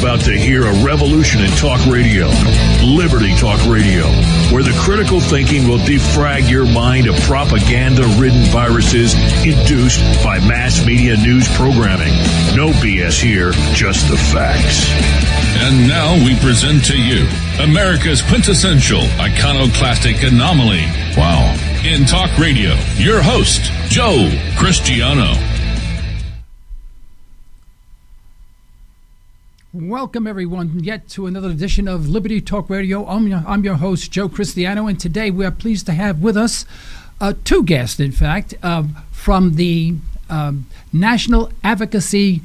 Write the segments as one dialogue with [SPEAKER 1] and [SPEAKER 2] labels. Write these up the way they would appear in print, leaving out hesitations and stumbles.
[SPEAKER 1] about to hear a revolution in talk radio, Liberty Talk Radio, where the critical thinking will defrag your mind of propaganda-ridden viruses induced by mass media news programming. No BS here, just the facts.
[SPEAKER 2] And now we present to you America's quintessential iconoclastic anomaly. Wow. In talk radio, your host, Joe Cristiano.
[SPEAKER 3] Welcome, everyone, yet to another edition of Liberty Talk Radio. I'm your host, Joe Cristiano, and today we are pleased to have with us two guests, in fact, from the National Advocacy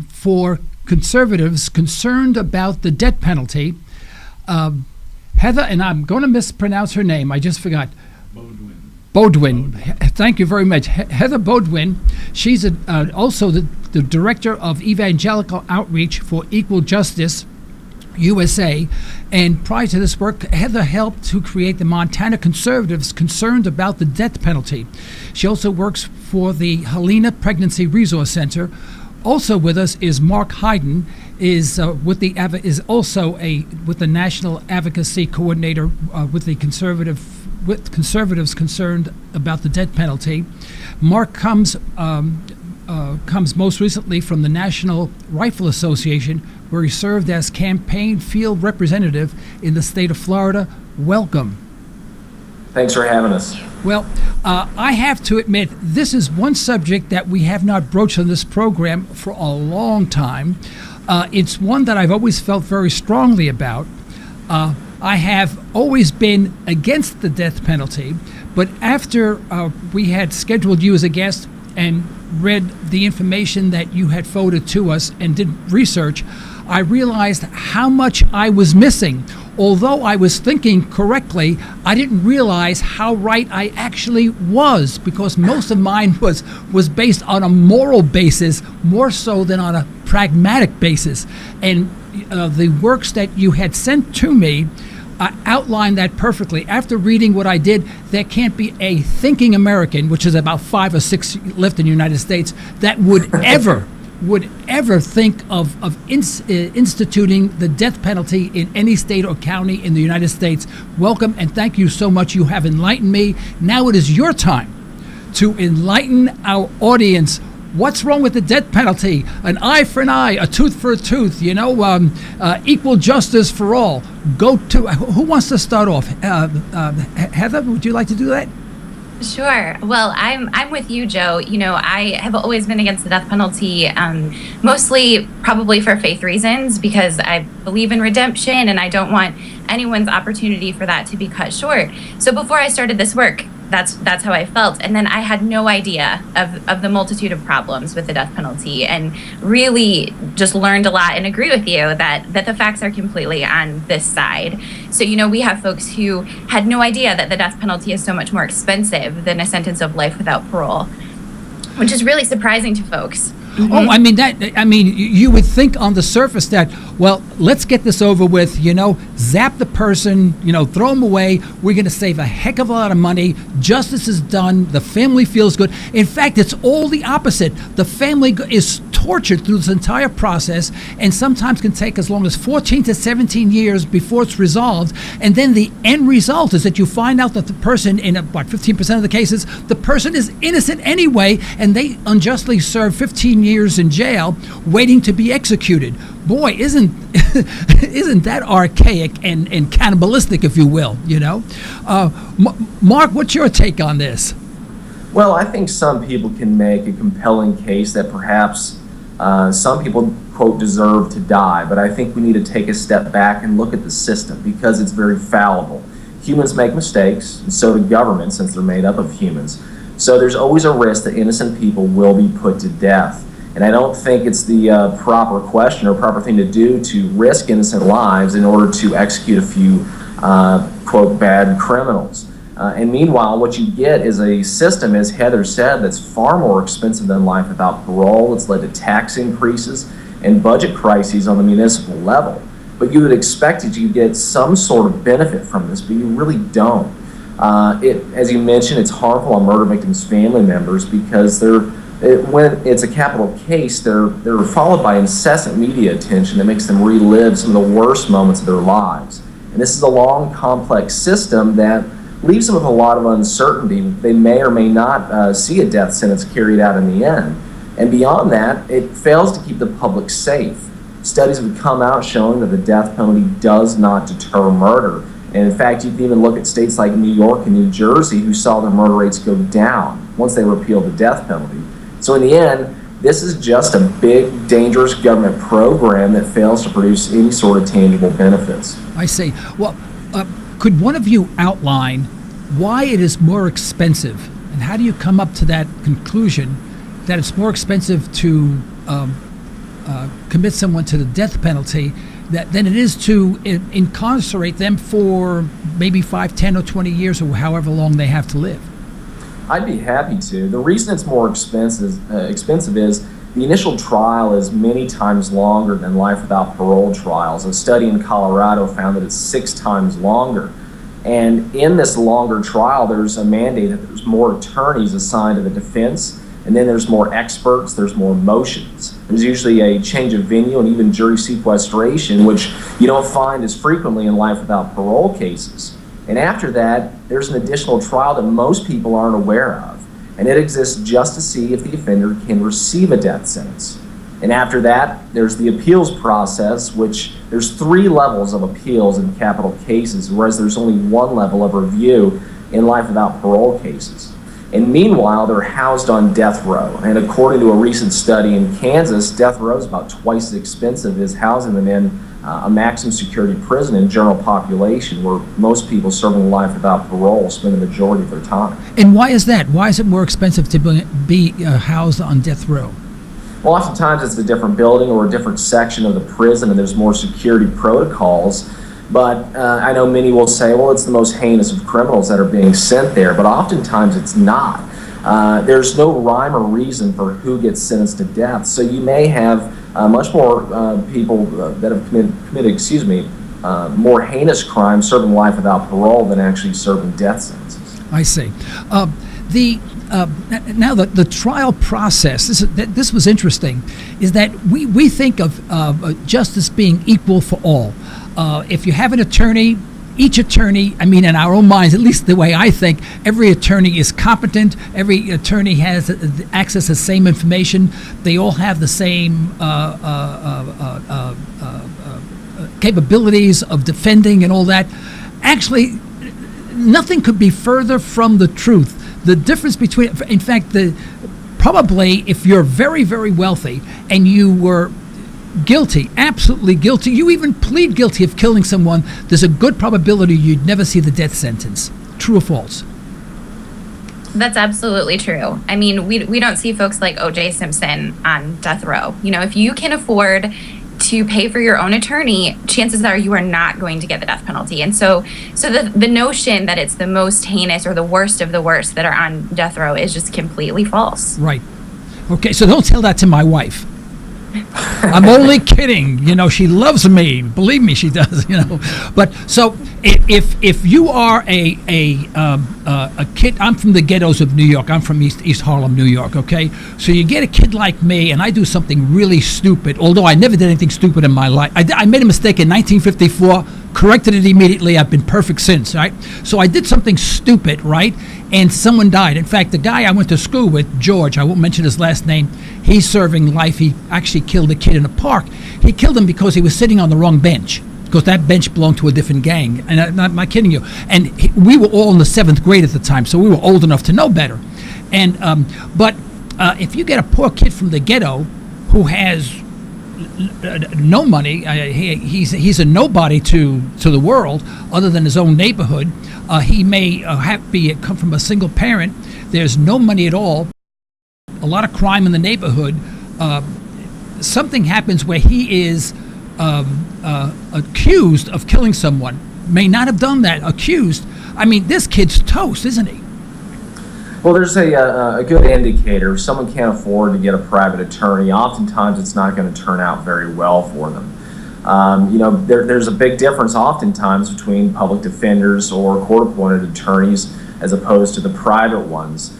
[SPEAKER 3] for Conservatives concerned about the death penalty. Heather, and I'm going to mispronounce her name, I just forgot. Bodwin. Thank you very much. Heather Bodwin. She's also the director of Evangelical Outreach for Equal Justice USA. And prior to this work, Heather helped to create the Montana Conservatives concerned about the death penalty. She also works for the Helena Pregnancy Resource Center. Also with us is Mark Hayden, is with the National Advocacy Coordinator with the conservatives concerned about the death penalty. Mark comes most recently from the National Rifle Association, where he served as campaign field representative in the state of Florida. Welcome.
[SPEAKER 4] Thanks for having us.
[SPEAKER 3] Well, I have to admit, this is one subject that we have not broached on this program for a long time. It's one that I've always felt very strongly about. I have always been against the death penalty, but after we had scheduled you as a guest and read the information that you had forwarded to us and did research, I realized how much I was missing. Although I was thinking correctly, I didn't realize how right I actually was, because most of mine was based on a moral basis more so than on a pragmatic basis. And the works that you had sent to me outlined that perfectly. After reading what I did, there can't be a thinking American, which is about 5 or 6 left in the United States, that would ever think of instituting the death penalty in any state or county in the United States. Welcome, and thank you so much. You have enlightened me. Now it is your time to enlighten our audience. What's wrong with the death penalty? An eye for an eye, a tooth for a tooth, equal justice for all. Who wants to start off? Heather, would you like to do that?
[SPEAKER 5] Sure. Well, I'm with you, Joe. I have always been against the death penalty, mostly probably for faith reasons, because I believe in redemption and I don't want anyone's opportunity for that to be cut short. So before I started this work, that's how I felt. And then I had no idea of the multitude of problems with the death penalty, and really just learned a lot and agree with you that the facts are completely on this side. So, we have folks who had no idea that the death penalty is so much more expensive than a sentence of life without parole, which is really surprising to folks. Mm-hmm.
[SPEAKER 3] Oh, you would think on the surface that, well, let's get this over with, zap the person, throw them away. We're going to save a heck of a lot of money. Justice is done. The family feels good. In fact, it's all the opposite. The family is tortured through this entire process, and sometimes can take as long as 14 to 17 years before it's resolved. And then the end result is that you find out that the person, in about 15% of the cases, the person is innocent anyway, and they unjustly serve 15 years in jail waiting to be executed. Boy, isn't that archaic and cannibalistic, if you will, Mark, what's your take on this?
[SPEAKER 4] Well, I think some people can make a compelling case that perhaps some people, quote, deserve to die, but I think we need to take a step back and look at the system, because it's very fallible. Humans make mistakes, and so do governments, since they're made up of humans. So there's always a risk that innocent people will be put to death. And I don't think it's the proper question or proper thing to do to risk innocent lives in order to execute a few, quote, bad criminals. And meanwhile, what you get is a system, as Heather said, that's far more expensive than life without parole. It's led to tax increases and budget crises on the municipal level. But you would expect that you get some sort of benefit from this, but you really don't. As you mentioned, it's harmful on murder victims' family members, because they when it's a capital case, they're followed by incessant media attention that makes them relive some of the worst moments of their lives. And this is a long, complex system that leaves them with a lot of uncertainty. They may or may not see a death sentence carried out in the end. And beyond that, it fails to keep the public safe. Studies have come out showing that the death penalty does not deter murder. And in fact, you can even look at states like New York and New Jersey who saw their murder rates go down once they repealed the death penalty. So in the end, this is just a big, dangerous government program that fails to produce any sort of tangible benefits.
[SPEAKER 3] I see. Well, could one of you outline why it is more expensive, and how do you come up to that conclusion that it's more expensive to commit someone to the death penalty than it is to incarcerate them for maybe 5, 10, or 20 years, or however long they have to live?
[SPEAKER 4] I'd be happy to. The reason it's more expensive is the initial trial is many times longer than life without parole trials. A study in Colorado found that it's 6 times longer. And in this longer trial, there's a mandate that there's more attorneys assigned to the defense, and then there's more experts, there's more motions. There's usually a change of venue and even jury sequestration, which you don't find as frequently in life without parole cases. And after that, there's an additional trial that most people aren't aware of, and it exists just to see if the offender can receive a death sentence. And after that, there's the appeals process, which there's 3 levels of appeals in capital cases, whereas there's only 1 level of review in life without parole cases. And meanwhile, they're housed on death row. And according to a recent study in Kansas, death row is about twice as expensive as housing them in a maximum security prison in general population, where most people serving life without parole spend the majority of their time.
[SPEAKER 3] And why is that? Why is it more expensive to be housed on death row?
[SPEAKER 4] Well, oftentimes it's a different building or a different section of the prison, and there's more security protocols. But I know many will say, well, it's the most heinous of criminals that are being sent there, but oftentimes it's not. There's no rhyme or reason for who gets sentenced to death. So you may have much more people that have committed more heinous crimes serving life without parole than actually serving death sentences.
[SPEAKER 3] I see. Now the trial process, this was interesting, is that we think of justice being equal for all. If you have an attorney, each attorney, I mean, in our own minds, at least the way I think, every attorney is competent. Every attorney has access to the same information. They all have the same capabilities of defending and all that. Actually, nothing could be further from the truth. The difference between, in fact, probably if you're very, very wealthy and you were guilty, absolutely guilty, you even plead guilty of killing someone, there's a good probability you'd never see the death sentence. True or false?
[SPEAKER 5] That's absolutely true. I mean, we don't see folks like O.J. Simpson on death row. You know, if you can afford to pay for your own attorney, chances are you are not going to get the death penalty. And so the notion that it's the most heinous or the worst of the worst that are on death row is just completely false.
[SPEAKER 3] Right. Okay, so don't tell that to my wife. I'm only kidding. You know, she loves me. Believe me, she does. You know, but so if you are a kid, I'm from the ghettos of New York. I'm from East Harlem, New York. Okay, so you get a kid like me, and I do something really stupid. Although I never did anything stupid in my life. I made a mistake in 1954. Corrected it immediately. I've been perfect since, right? So I did something stupid, right? And someone died. In fact, the guy I went to school with, George, I won't mention his last name, he's serving life. He actually killed a kid in a park. He killed him because he was sitting on the wrong bench, because that bench belonged to a different gang. And I'm not kidding you. And we were all in the 7th grade at the time, so we were old enough to know better. And but if you get a poor kid from the ghetto who has no money, he's a nobody to the world other than his own neighborhood. He may come from a single parent. There's no money at all. A lot of crime in the neighborhood. Something happens where he is accused of killing someone. May not have done that. Accused. I mean, this kid's toast, isn't he?
[SPEAKER 4] Well, there's a good indicator. If someone can't afford to get a private attorney, oftentimes it's not going to turn out very well for them. There's a big difference oftentimes between public defenders or court-appointed attorneys as opposed to the private ones.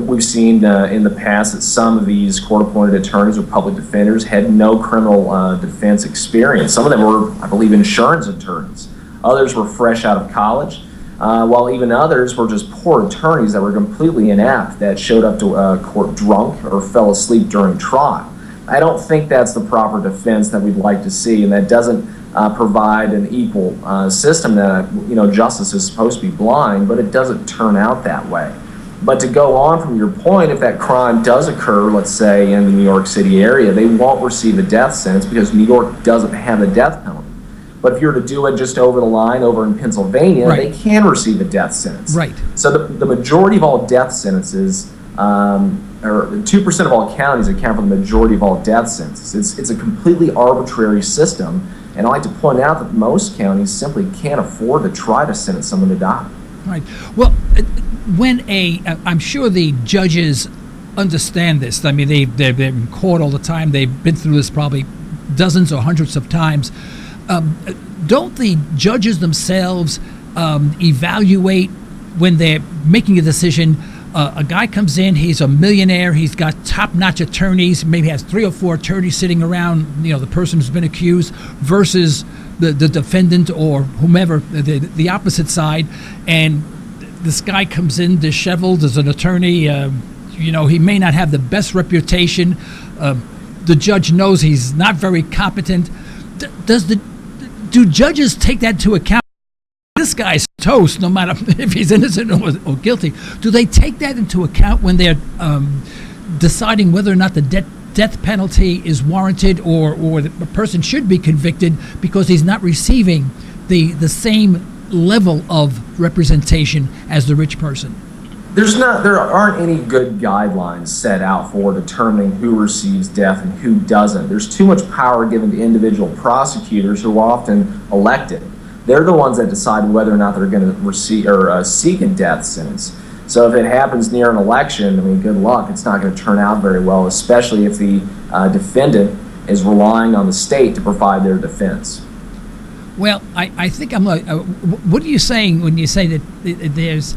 [SPEAKER 4] We've seen in the past that some of these court-appointed attorneys or public defenders had no criminal defense experience. Some of them were, I believe, insurance attorneys. Others were fresh out of college, while even others were just poor attorneys that were completely inept, that showed up to court drunk or fell asleep during trial. I don't think that's the proper defense that we'd like to see, and that doesn't provide an equal system that, justice is supposed to be blind, but it doesn't turn out that way. But to go on from your point, if that crime does occur, let's say in the New York City area, they won't receive a death sentence because New York doesn't have a death penalty. But if you were to do it just over the line over in Pennsylvania,
[SPEAKER 3] right,
[SPEAKER 4] they can receive a death sentence.
[SPEAKER 3] Right.
[SPEAKER 4] So the majority of all death sentences, or 2% of all counties account for the majority of all death sentences. It's a completely arbitrary system, and I like to point out that most counties simply can't afford to try to sentence someone to die.
[SPEAKER 3] Right. Well, I'm sure the judges understand this. I mean, they're in court all the time. They've been through this probably dozens or hundreds of times. Don't the judges themselves evaluate when they're making a decision? A guy comes in, he's a millionaire, he's got top-notch attorneys, maybe has 3 or 4 attorneys sitting around, the person who's been accused, versus the defendant or whomever, the opposite side, and this guy comes in disheveled as an attorney. He may not have the best reputation. The judge knows he's not very competent. Do judges take that into account? This guy's toast, no matter if he's innocent or guilty. Do they take that into account when they're deciding whether or not the death penalty is warranted, or the person should be convicted because he's not receiving the same level of representation as the rich person?
[SPEAKER 4] There aren't any good guidelines set out for determining who receives death and who doesn't. There's too much power given to individual prosecutors who are often elected. They're the ones that decide whether or not they're going to receive or seek a death sentence. So if it happens near an election, good luck. It's not going to turn out very well, especially if the defendant is relying on the state to provide their defense.
[SPEAKER 3] Well, I think I'm like, what are you saying when you say that there's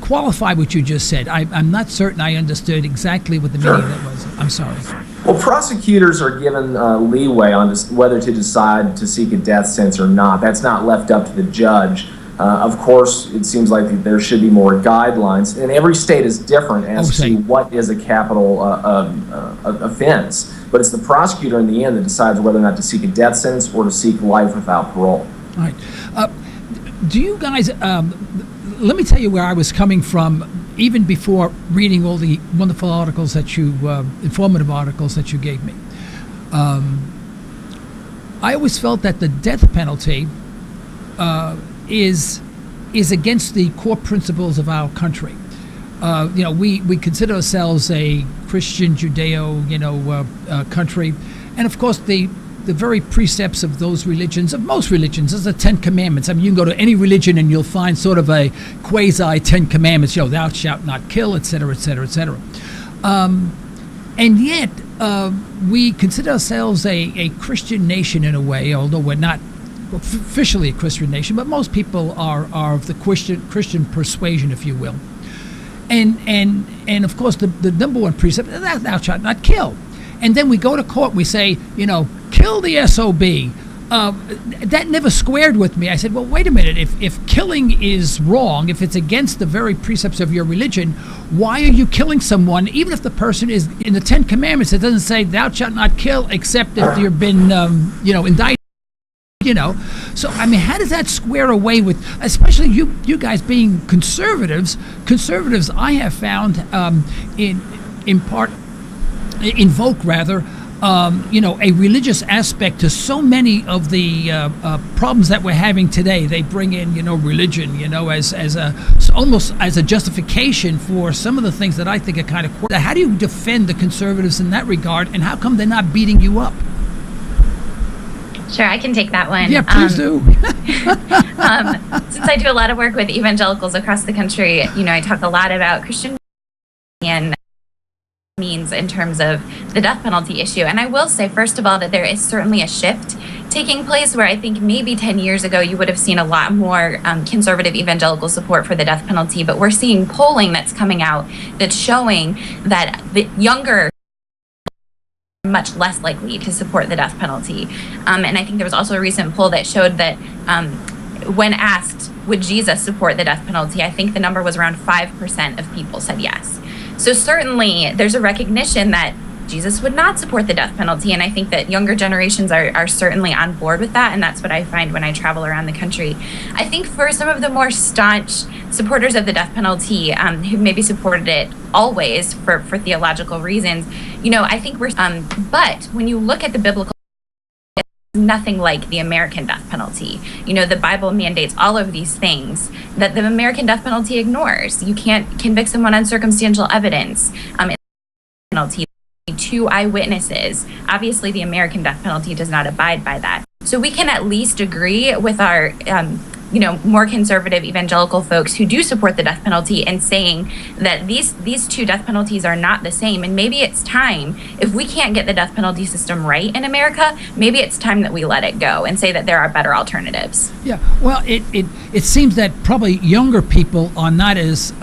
[SPEAKER 3] qualify what you just said? I'm not certain I understood exactly what the meaning of that was. I'm sorry.
[SPEAKER 4] Well, prosecutors are given leeway on whether to decide to seek a death sentence or not. That's not left up to the judge. Of course, it seems like there should be more guidelines, and every state is different as to what is a capital offense. But it's the prosecutor in the end that decides whether or not to seek a death sentence or to seek life without parole.
[SPEAKER 3] All right. Do you guys, let me tell you where I was coming from even before reading all the wonderful articles that you, informative articles that you gave me. I always felt that the death penalty is against the core principles of our country. We consider ourselves a Christian Judeo country, and of course the very precepts of those religions, of most religions, is the 10 Commandments. I mean, you can go to any religion and you'll find sort of a quasi 10 Commandments. Thou shalt not kill, etc., etc., etc. And yet we consider ourselves a Christian nation in a way, although we're not officially a Christian nation, but most people are of the Christian persuasion, if you will. And of course the number one precept is thou shalt not kill. And then we go to court, we say, kill the SOB. That never squared with me. I said, well, wait a minute. If killing is wrong, if it's against the very precepts of your religion, why are you killing someone, even if the person is in the 10 Commandments? It doesn't say thou shalt not kill except if you've been, indicted. So how does that square away with, especially you guys being conservatives? Conservatives, I have found, invoke a religious aspect to so many of the problems that we're having today. They bring in, religion, as almost as a justification for some of the things that I think are kind of quirky. How do you defend the conservatives in that regard, and how come they're not beating you up?
[SPEAKER 5] Sure, I can take that one.
[SPEAKER 3] Yeah, please do.
[SPEAKER 5] Since I do a lot of work with evangelicals across the country, I talk a lot about Christian and means in terms of the death penalty issue. And I will say, first of all, that there is certainly a shift taking place, where I think maybe 10 years ago you would have seen a lot more conservative evangelical support for the death penalty, but we're seeing polling that's coming out that's showing that the younger much less likely to support the death penalty. And I think there was also a recent poll that showed that when asked, would Jesus support the death penalty, I think the number was around 5% of people said yes. So certainly there's a recognition that Jesus would not support the death penalty, and I think that younger generations are certainly on board with that, and that's what I find when I travel around the country. I think for some of the more staunch supporters of the death penalty, who maybe supported it always for theological reasons, I think but when you look at the biblical, it's nothing like the American death penalty. The Bible mandates all of these things that the American death penalty ignores. You can't convict someone on circumstantial evidence. Penalty. 2 eyewitnesses. Obviously, the American death penalty does not abide by that. So we can at least agree with our, more conservative evangelical folks who do support the death penalty and saying that these 2 death penalties are not the same. And maybe it's time, if we can't get the death penalty system right in America, maybe it's time that we let it go and say that there are better alternatives.
[SPEAKER 3] Yeah, well, it seems that probably younger people are not as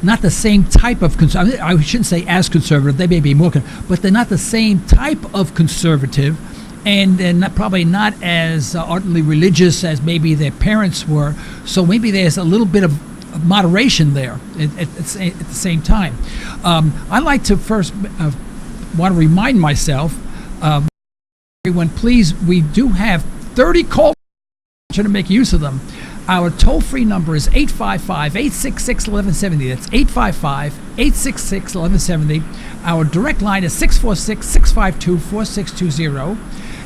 [SPEAKER 3] not the same type of conservative. I shouldn't say as conservative. They may be more, but they're not the same type of conservative, and they're probably not as ardently religious as maybe their parents were. So maybe there's a little bit of moderation there at the same time. I'd like to first want to remind myself, everyone, please, we do have 30 calls. I'm trying to make use of them. Our toll-free number is 855-866-1170. That's 855-866-1170. Our direct line is 646-652-4620.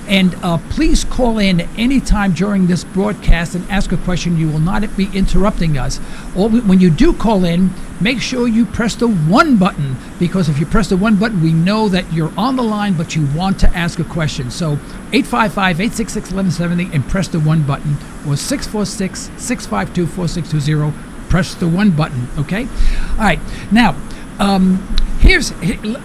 [SPEAKER 3] And please call in anytime during this broadcast and ask a question. You will not be interrupting us. When you do call in, make sure you press the 1 button, because if you press the 1 button, we know that you're on the line, but you want to ask a question. So 855-866-1170 and press the 1 button, or 646-652-4620. Press the 1 button, okay? All right. Now,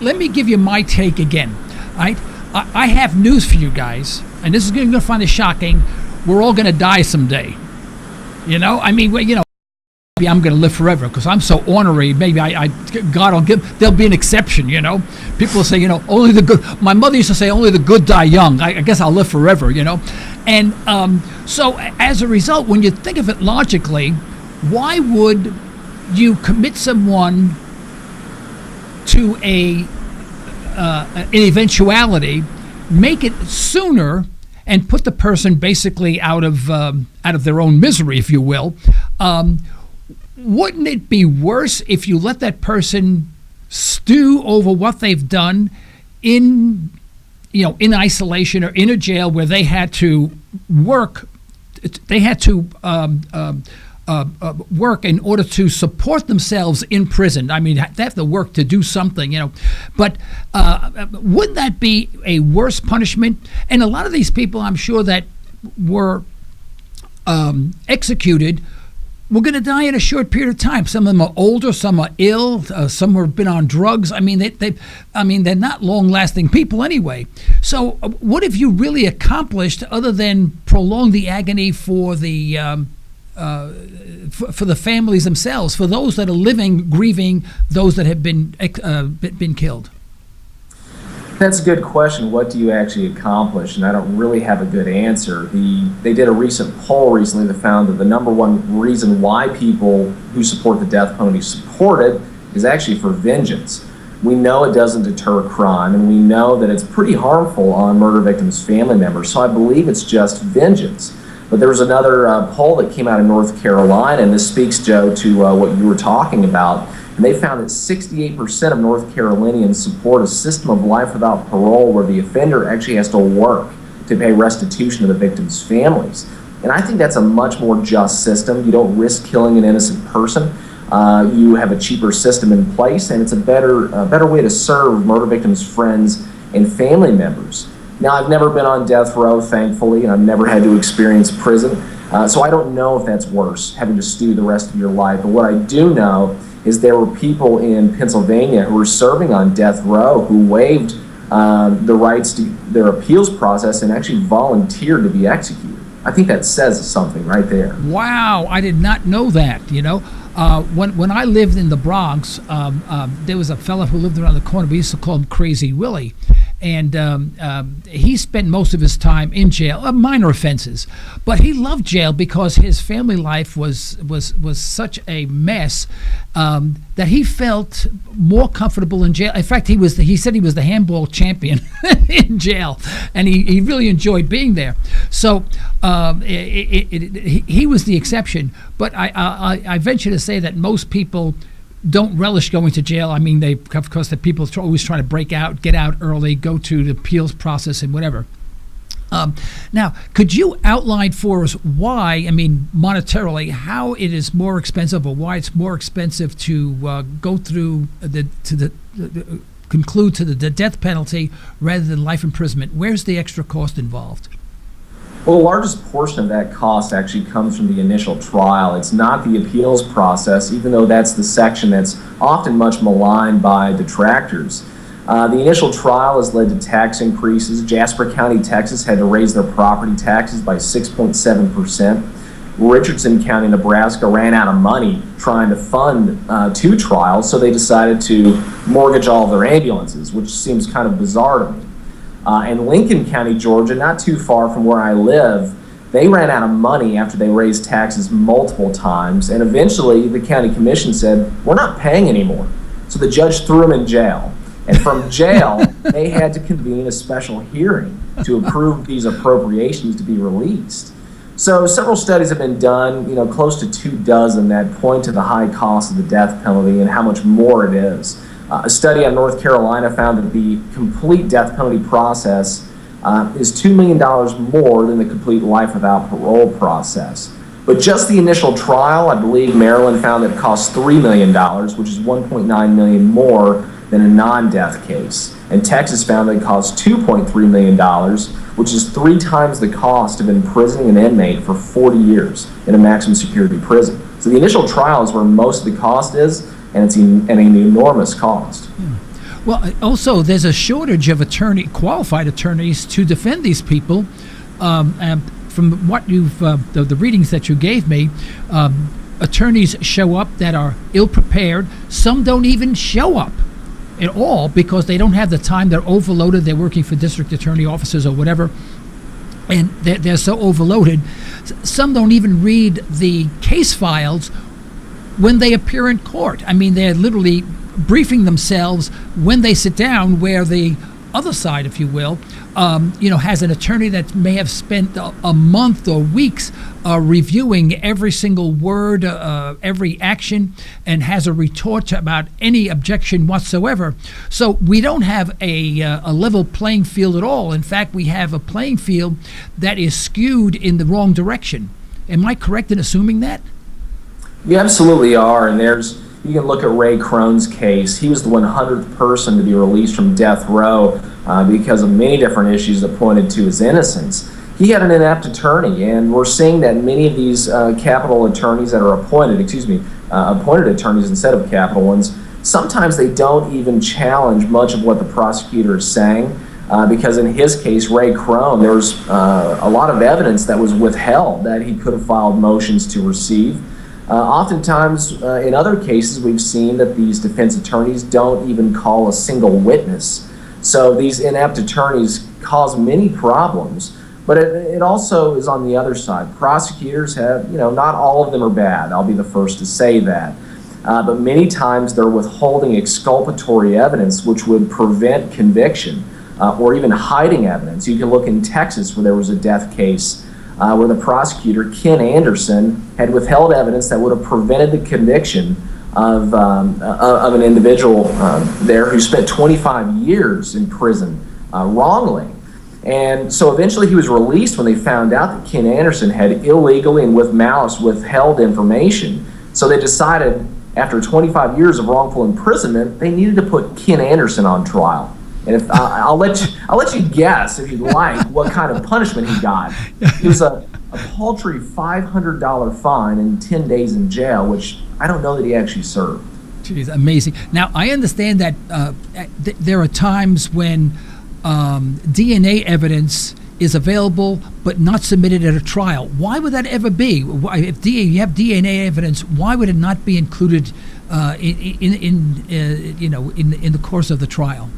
[SPEAKER 3] let me give you my take again, all right? I have news for you guys, and this is going to find it shocking. We're all going to die someday. Maybe I'm going to live forever because I'm so ornery. Maybe God will there'll be an exception, People will say, only the good. My mother used to say, only the good die young. I guess I'll live forever, And so as a result, when you think of it logically, why would you commit someone to an eventuality, make it sooner, and put the person basically out of their own misery, if you will? Wouldn't it be worse if you let that person stew over what they've done in isolation or in a jail where they had to work? They had to work in order to support themselves in prison. They have to work to do something, But wouldn't that be a worse punishment? And a lot of these people, I'm sure, that were executed were going to die in a short period of time. Some of them are older, some are ill, some have been on drugs. They're not long-lasting people anyway. So what have you really accomplished other than prolong the agony for the for the families themselves, for those that are living, grieving those that have been killed?
[SPEAKER 4] That's a good question. What do you actually accomplish? And I don't really have a good answer. They did a recent poll recently that found that the number one reason why people who support the death penalty support it is actually for vengeance. We know it doesn't deter crime, and we know that it's pretty harmful on murder victims' family members. So I believe it's just vengeance. But there was another poll that came out in North Carolina, and this speaks, Joe, to what you were talking about. And they found that 68% of North Carolinians support a system of life without parole where the offender actually has to work to pay restitution to the victims' families. And I think that's a much more just system. You don't risk killing an innocent person. You have a cheaper system in place, and it's a better way to serve murder victims' friends and family members. Now, I've never been on death row, thankfully, and I've never had to experience prison. So I don't know if that's worse, having to stew the rest of your life. But what I do know is there were people in Pennsylvania who were serving on death row who waived the rights to their appeals process and actually volunteered to be executed. I think that says something right there.
[SPEAKER 3] Wow, I did not know that. When I lived in the Bronx, there was a fellow who lived around the corner. We used to call him Crazy Willie. And he spent most of his time in jail, minor offenses. But he loved jail because his family life was such a mess that he felt more comfortable in jail. In fact, he said he was the handball champion in jail, and he really enjoyed being there. So he was the exception. But I venture to say that most people don't relish going to jail. I mean, of course, the people are always trying to break out, get out early, go to the appeals process and whatever. Now, could you outline for us why, monetarily, how it is more expensive, or why it's more expensive to go through conclude to the death penalty rather than life imprisonment? Where's the extra cost involved?
[SPEAKER 4] Well, the largest portion of that cost actually comes from the initial trial. It's not the appeals process, even though that's the section that's often much maligned by detractors. The initial trial has led to tax increases. Jasper County, Texas had to raise their property taxes by 6.7%. Richardson County, Nebraska ran out of money trying to fund two trials, so they decided to mortgage all of their ambulances, which seems kind of bizarre to me. In Lincoln County, Georgia, not too far from where I live, they ran out of money after they raised taxes multiple times, and eventually the county commission said, we're not paying anymore. So the judge threw them in jail. And from jail, they had to convene a special hearing to approve these appropriations to be released. So several studies have been done, close to 24, that point to the high cost of the death penalty and how much more it is. A study out of North Carolina found that the complete death penalty process is $2 million more than the complete life without parole process. But just the initial trial, I believe Maryland found that it costs $3 million, which is $1.9 million more than a non-death case. And Texas found that it costs $2.3 million, which is 3 times the cost of imprisoning an inmate for 40 years in a maximum security prison. So the initial trial is where most of the cost is, and it's an enormous cost.
[SPEAKER 3] Yeah. Well, also, there's a shortage of qualified attorneys to defend these people. And from what the readings that you gave me, attorneys show up that are ill-prepared. Some don't even show up at all because they don't have the time. They're overloaded. They're working for district attorney offices or whatever, and they're so overloaded. Some don't even read the case files when they appear in court. They're literally briefing themselves when they sit down, where the other side, if you will, has an attorney that may have spent a month or weeks reviewing every single word, every action, and has a retort about any objection whatsoever. So we don't have a level playing field at all. In fact, we have a playing field that is skewed in the wrong direction. Am I correct in assuming that?
[SPEAKER 4] You absolutely are, and you can look at Ray Crone's case. He was the 100th person to be released from death row because of many different issues that pointed to his innocence. He had an inept attorney, and we're seeing that many of these capital attorneys that are appointed attorneys instead of capital ones, sometimes they don't even challenge much of what the prosecutor is saying because in his case, Ray Crone, there was a lot of evidence that was withheld that he could have filed motions to receive. Oftentimes, in other cases, we've seen that these defense attorneys don't even call a single witness. So these inept attorneys cause many problems, but it also is on the other side. Prosecutors have, not all of them are bad. I'll be the first to say that. But many times they're withholding exculpatory evidence which would prevent conviction or even hiding evidence. You can look in Texas where there was a death case where the prosecutor, Ken Anderson, had withheld evidence that would have prevented the conviction of an individual there who spent 25 years in prison wrongly. And so eventually he was released when they found out that Ken Anderson had illegally and with malice withheld information. So they decided, after 25 years of wrongful imprisonment, they needed to put Ken Anderson on trial. And if I'll let you guess, if you'd like, what kind of punishment he got. It was a paltry $500 fine and 10 days in jail, which I don't know that he actually served.
[SPEAKER 3] Jeez, amazing. Now, I understand that there are times when DNA evidence is available but not submitted at a trial. Why would that ever be? If you have DNA evidence, why would it not be included in the course of the trial?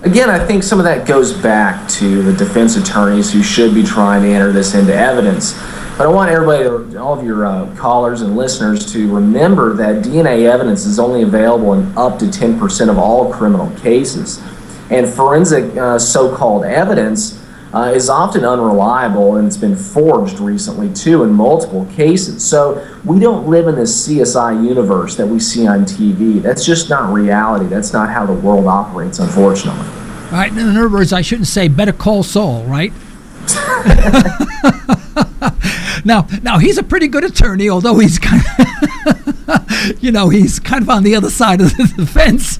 [SPEAKER 4] Again, I think some of that goes back to the defense attorneys who should be trying to enter this into evidence. But I want everybody, all of your callers and listeners, to remember that DNA evidence is only available in up to 10% of all criminal cases. And forensic so-called evidence is often unreliable, and it's been forged recently too in multiple cases. So we don't live in this CSI universe that we see on TV. That's just not reality. That's not how the world operates, unfortunately.
[SPEAKER 3] All right. In other words, I shouldn't say better call Saul, right? Now he's a pretty good attorney, although he's kind of, he's kind of on the other side of the fence.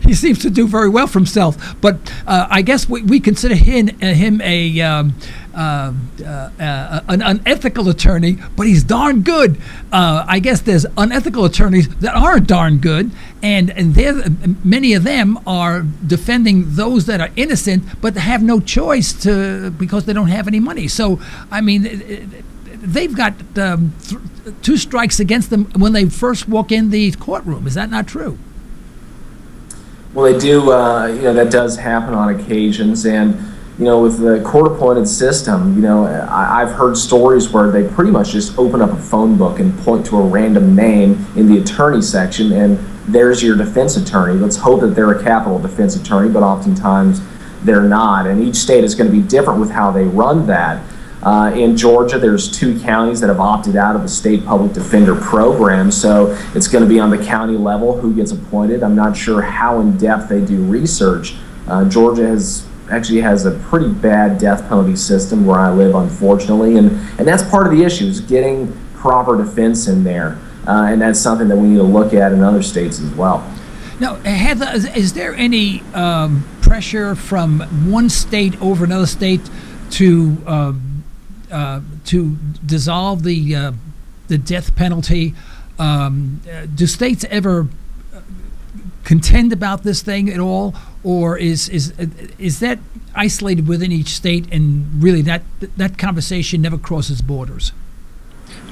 [SPEAKER 3] He seems to do very well for himself. But I guess we consider him an unethical attorney, but he's darn good. I guess there's unethical attorneys that aren't darn good, and many of them are defending those that are innocent, but have no choice because they don't have any money. So, I mean, they've got 2 strikes against them when they first walk in the courtroom. Is that not true?
[SPEAKER 4] Well, they do. That does happen on occasions, and with the court-appointed system, I've heard stories where they pretty much just open up a phone book and point to a random name in the attorney section, and there's your defense attorney. Let's hope that they're a capital defense attorney, but oftentimes they're not. And each state is going to be different with how they run that. In Georgia, there's 2 counties that have opted out of the state public defender program, so it's going to be on the county level who gets appointed. I'm not sure how in-depth they do research. Georgia has a pretty bad death penalty system where I live, unfortunately, and that's part of the issue, is getting proper defense in there, and that's something that we need to look at in other states as well.
[SPEAKER 3] Now, Heather, is there any pressure from one state over another state to dissolve the death penalty? Do states ever contend about this thing at all, or is that isolated within each state, and really that conversation never crosses borders?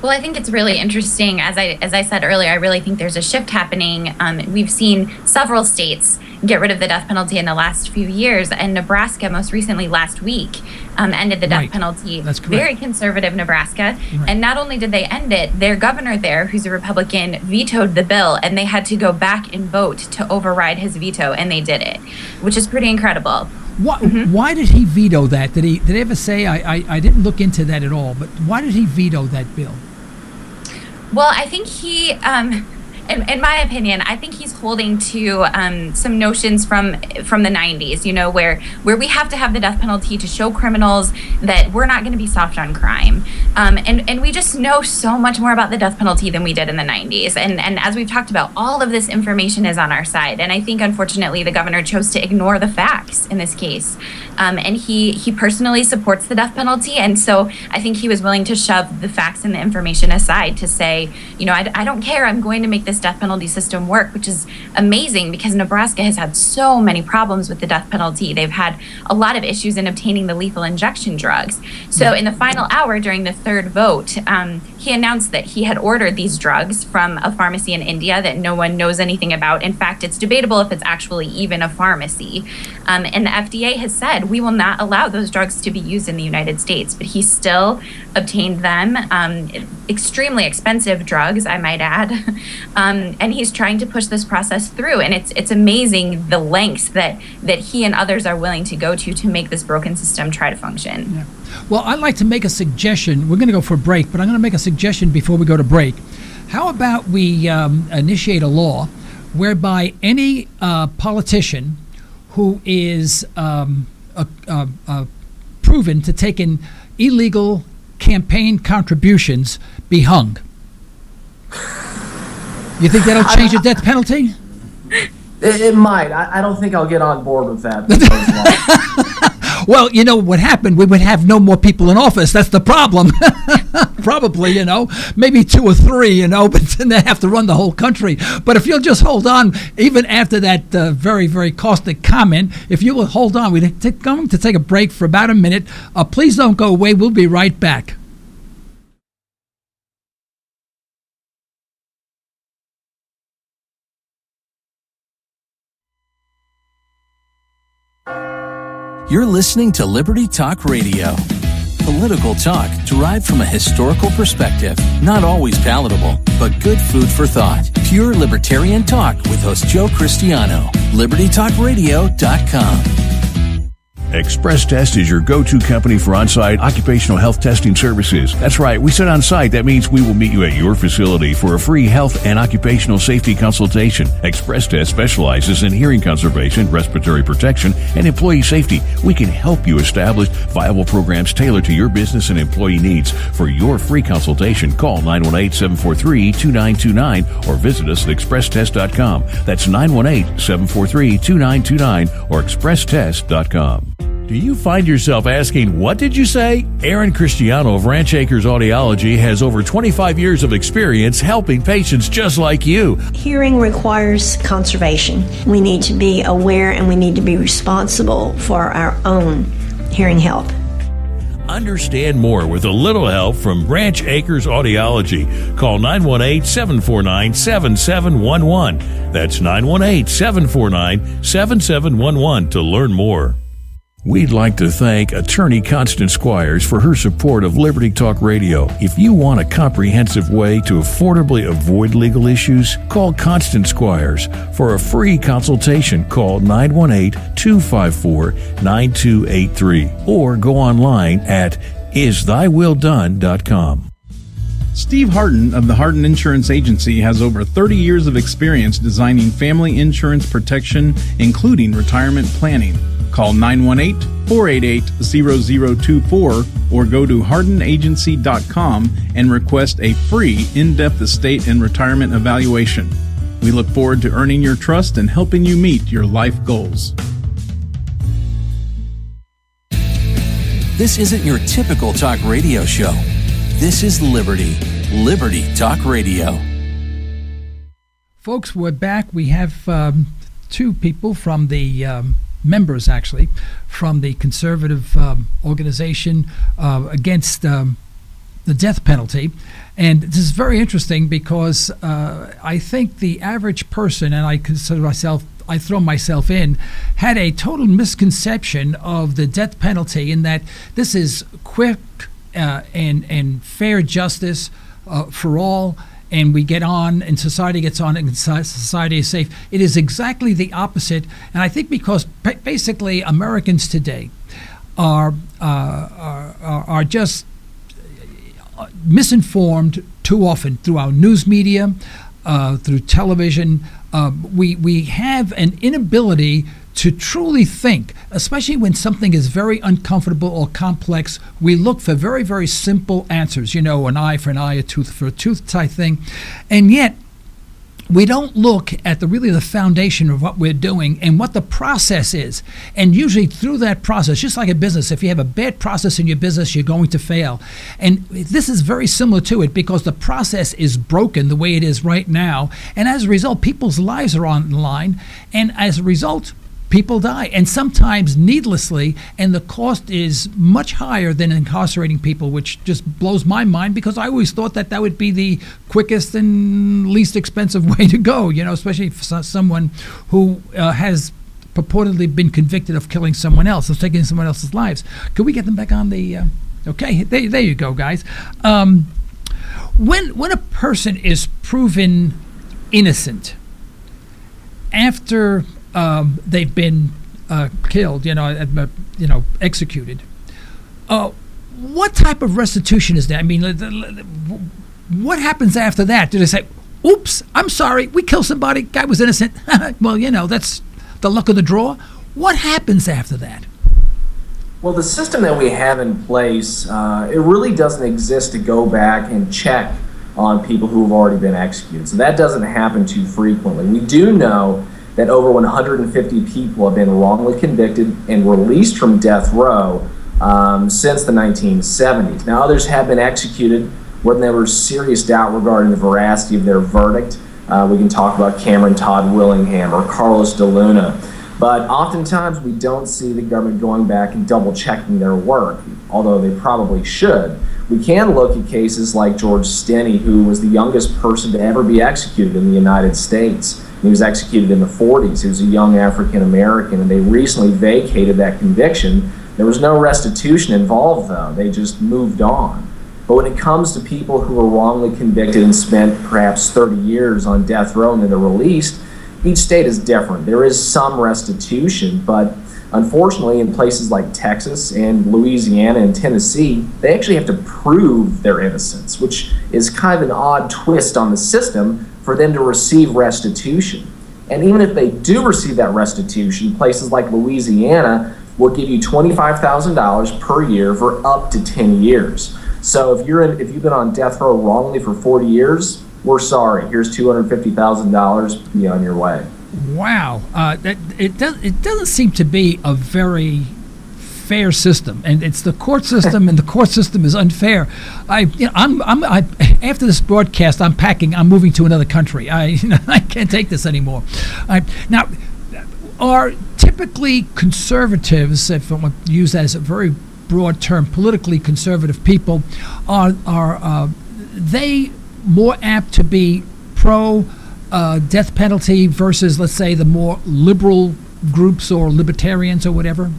[SPEAKER 5] Well, I think it's really interesting. As I said earlier, I really think there's a shift happening. We've seen several states get rid of the death penalty in the last few years, and Nebraska, most recently last week, ended the death penalty.
[SPEAKER 3] That's correct.
[SPEAKER 5] Very conservative Nebraska.
[SPEAKER 3] Right.
[SPEAKER 5] And not only did they end it, their governor there, who's a Republican, vetoed the bill, and they had to go back and vote to override his veto, and they did it, which is pretty incredible.
[SPEAKER 3] Why did he veto that? Did he ever say, I didn't look into that at all, but why did he veto that bill?
[SPEAKER 5] Well, I think he, in my opinion, I think he's holding to some notions from the 90s, where we have to have the death penalty to show criminals that we're not going to be soft on crime. And we just know so much more about the death penalty than we did in the 90s. And as we've talked about, all of this information is on our side. And I think, unfortunately, the governor chose to ignore the facts in this case. And he personally supports the death penalty. And so I think he was willing to shove the facts and the information aside to say, I don't care. I'm going to make this death penalty system work, which is amazing because Nebraska has had so many problems with the death penalty. They've had a lot of issues in obtaining the lethal injection drugs. So in the final hour during the third vote, he announced that he had ordered these drugs from a pharmacy in India that no one knows anything about. In fact, it's debatable if it's actually even a pharmacy. And the FDA has said, we will not allow those drugs to be used in the United States, but he still obtained them, extremely expensive drugs, I might add. And he's trying to push this process through. And it's amazing the lengths that he and others are willing to go to make this broken system try to function.
[SPEAKER 3] Yeah. Well, I'd like to make a suggestion. We're going to go for a break, but I'm going to make a suggestion before we go to break. How about we initiate a law whereby any politician who is proven to take in illegal campaign contributions be hung? You think that'll change the death penalty?
[SPEAKER 4] It might. I don't think I'll get on board with that.
[SPEAKER 3] Well, you know what happened? We would have no more people in office. That's the problem. Probably, maybe 2 or 3, but then they have to run the whole country. But if you'll just hold on, even after that very, very caustic comment, if you will hold on, we're going to take a break for about a minute. Please don't go away. We'll be right back.
[SPEAKER 6] You're listening to Liberty Talk Radio. Political talk derived from a historical perspective. Not always palatable, but good food for thought. Pure libertarian talk with host Joe Cristiano. LibertyTalkRadio.com.
[SPEAKER 1] Express Test is your go-to company for on-site occupational health testing services. That's right, we said on-site. That means we will meet you at your facility for a free health and occupational safety consultation. Express Test specializes in hearing conservation, respiratory protection, and employee safety. We can help you establish viable programs tailored to your business and employee needs. For your free consultation, call 918-743-2929 or visit us at expresstest.com. That's 918-743-2929 or expresstest.com. Do you find yourself asking, what did you say? Aaron Cristiano of Ranch Acres Audiology has over 25 years of experience helping patients just like you.
[SPEAKER 7] Hearing requires conservation. We need to be aware and we need to be responsible for our own hearing health.
[SPEAKER 1] Understand more with a little help from Ranch Acres Audiology. Call 918-749-7711. That's 918-749-7711 to learn more. We'd like to thank attorney Constance Squires for her support of Liberty Talk Radio. If you want a comprehensive way to affordably avoid legal issues, call Constance Squires. For a free consultation, call 918-254-9283 or go online at isthyWillDone.com.
[SPEAKER 8] Steve Harden of the Harden Insurance Agency has over 30 years of experience designing family insurance protection, including retirement planning. Call 918-488-0024 or go to hardenagency.com and request a free in-depth estate and retirement evaluation. We look forward to earning your trust and helping you meet your life goals.
[SPEAKER 6] This isn't your typical talk radio show. This is Liberty. Liberty Talk Radio.
[SPEAKER 3] Folks, we're back. We have 2 people from the members, actually, from the conservative organization against the death penalty. And this is very interesting because I think the average person, and I throw myself in, had a total misconception of the death penalty in that this is quick and fair justice for all, and we get on, and society gets on, and society is safe. It is exactly the opposite, and I think because basically Americans today are just misinformed too often through our news media, through television. We have an inability to truly think, especially when something is very uncomfortable or complex. We look for very, very simple answers, an eye for an eye, a tooth for a tooth type thing. And yet, we don't look at the foundation of what we're doing and what the process is. And usually through that process, just like a business, if you have a bad process in your business, you're going to fail. And this is very similar to it because the process is broken the way it is right now. And as a result, people's lives are on the line. And as a result, people die, and sometimes needlessly, and the cost is much higher than incarcerating people, which just blows my mind because I always thought that would be the quickest and least expensive way to go, especially for someone who has purportedly been convicted of killing someone else, of taking someone else's lives. Could we get them back on the... Okay, there you go, guys. When a person is proven innocent after... they've been killed, executed. What type of restitution is that? I mean, what happens after that? Do they say, oops, I'm sorry, we killed somebody, guy was innocent? Well, that's the luck of the draw. What happens after that?
[SPEAKER 4] Well, the system that we have in place, it really doesn't exist to go back and check on people who have already been executed. So that doesn't happen too frequently. We do know that over 150 people have been wrongly convicted and released from death row since the 1970s. Now, others have been executed when there was serious doubt regarding the veracity of their verdict. We can talk about Cameron Todd Willingham or Carlos de Luna. But oftentimes we don't see the government going back and double checking their work, although they probably should. We can look at cases like George Stinney, who was the youngest person to ever be executed in the United States. He was executed in the 40s. He was a young African American, and they recently vacated that conviction. There was no restitution involved, though. They just moved on. But when it comes to people who were wrongly convicted and spent perhaps 30 years on death row and then they're released, each state is different. There is some restitution, but unfortunately in places like Texas and Louisiana and Tennessee, they actually have to prove their innocence, which is kind of an odd twist on the system for them to receive restitution. And even if they do receive that restitution, places like Louisiana will give you $25,000 per year for up to 10 years. So if you've been on death row wrongly for 40 years, we're sorry. Here's $250,000. Be on your way.
[SPEAKER 3] Wow, it doesn't seem to be a very fair system, and it's the court system, and the court system is unfair. After this broadcast, I'm packing. I'm moving to another country. I can't take this anymore. Now, are typically conservatives, if I want to use that as a very broad term, politically conservative people, are they more apt to be pro death penalty versus, let's say, the more liberal groups or libertarians or whatever?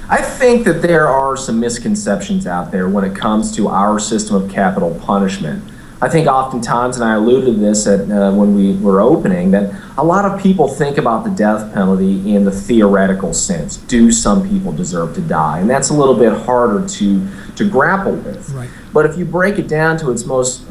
[SPEAKER 4] I think that there are some misconceptions out there when it comes to our system of capital punishment. I think oftentimes, and I alluded to this when we were opening, that a lot of people think about the death penalty in the theoretical sense. Do some people deserve to die? And that's a little bit harder to grapple with.
[SPEAKER 3] Right.
[SPEAKER 4] But if you break it down to its most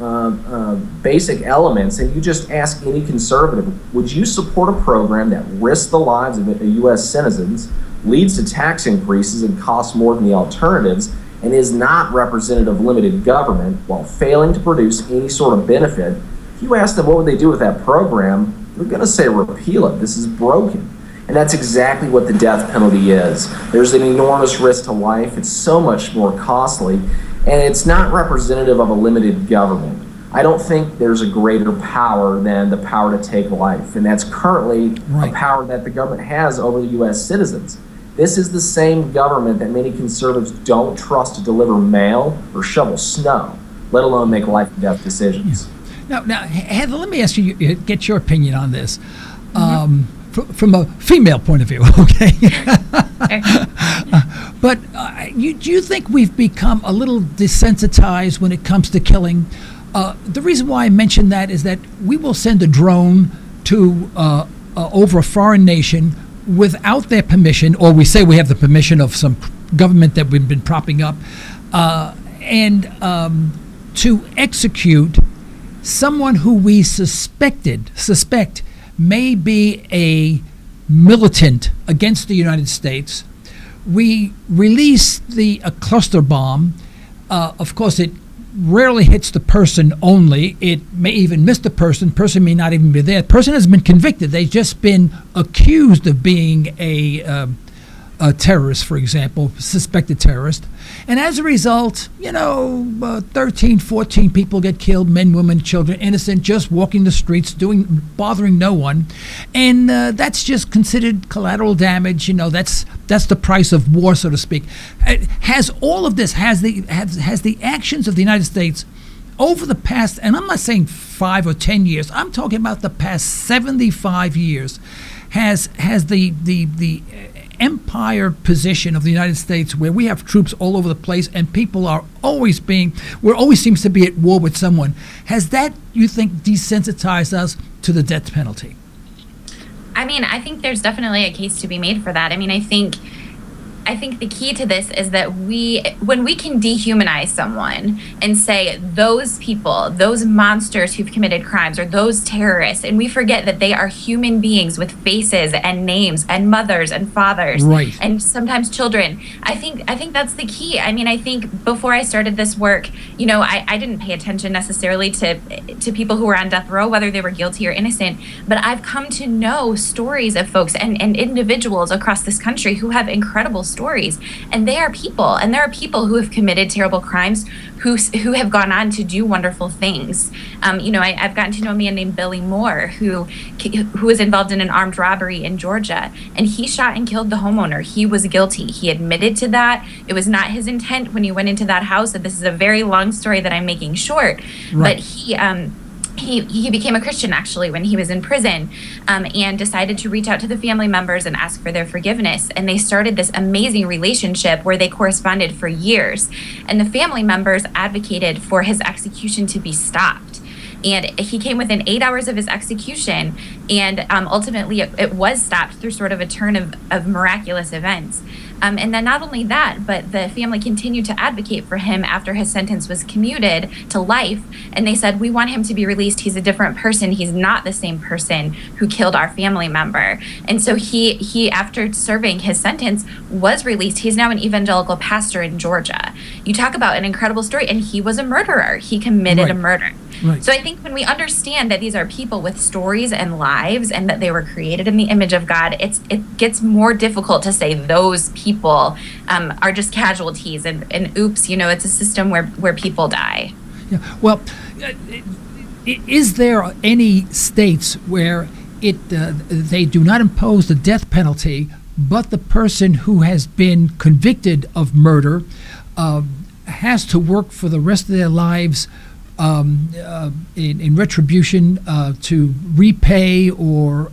[SPEAKER 4] basic elements, and you just ask any conservative, would you support a program that risks the lives of U.S. citizens, leads to tax increases and costs more than the alternatives, and is not representative of limited government while failing to produce any sort of benefit? If you ask them what would they do with that program, they're going to say repeal it. This is broken. And that's exactly what the death penalty is. There's an enormous risk to life. It's so much more costly, and it's not representative of a limited government. I don't think there's a greater power than the power to take life, and that's currently a power that the government has over the U.S. citizens. This is the same government that many conservatives don't trust to deliver mail or shovel snow, let alone make life and death decisions.
[SPEAKER 3] Yeah. Now, Heather, let me ask you, get your opinion on this. From a female point of view, okay? But do you think we've become a little desensitized when it comes to killing? The reason why I mention that is that we will send a drone to over a foreign nation without their permission, or we say we have the permission of some government that we've been propping up, and to execute someone who we suspect may be a militant against the United States. We release a cluster bomb. Of course, it rarely hits the person only. It may even miss the person. Person may not even be there. The person has been convicted. They've just been accused of being a terrorist, for example, suspected terrorist. And as a result, 13, 14 people get killed, men, women, children, innocent, just walking the streets, bothering no one. And that's just considered collateral damage. That's the price of war, so to speak. Has all of this, has the actions of the United States over the past, and I'm not saying 5 or 10 years, I'm talking about the past 75 years, has the empire position of the United States, where we have troops all over the place and people are always seems to be at war with someone, has that, you think, desensitized us to the death penalty?
[SPEAKER 5] I think there's definitely a case to be made for that. I think I think the key to this is that when we can dehumanize someone and say those people, those monsters who've committed crimes, or those terrorists, and we forget that they are human beings with faces and names and mothers and fathers,
[SPEAKER 3] right,
[SPEAKER 5] and sometimes children. I think that's the key. I mean, I think before I started this work, I didn't pay attention necessarily to people who were on death row, whether they were guilty or innocent, but I've come to know stories of folks and individuals across this country who have incredible stories, and they are people, and there are people who have committed terrible crimes who have gone on to do wonderful things. I've gotten to know a man named Billy Moore who was involved in an armed robbery in Georgia, and he shot and killed the homeowner. He was guilty. He admitted to that. It was not his intent when he went into that house, and this is a very long story that I'm making short,
[SPEAKER 3] right.
[SPEAKER 5] But he became a Christian actually when he was in prison, and decided to reach out to the family members and ask for their forgiveness. And they started this amazing relationship where they corresponded for years. And the family members advocated for his execution to be stopped. And he came within 8 hours of his execution, and ultimately it was stopped through sort of a turn of miraculous events. And then not only that, but the family continued to advocate for him after his sentence was commuted to life. And they said, we want him to be released. He's a different person. He's not the same person who killed our family member. And so he after serving his sentence, was released. He's now an evangelical pastor in Georgia. You talk about an incredible story. And he was a murderer. He committed a murder.
[SPEAKER 3] Right.
[SPEAKER 5] So I think when we understand that these are people with stories and lives, and that they were created in the image of God, it gets more difficult to say those people are just casualties, and oops, it's a system where people die.
[SPEAKER 3] Yeah. Well, is there any states where they do not impose the death penalty, but the person who has been convicted of murder has to work for the rest of their lives in retribution to repay or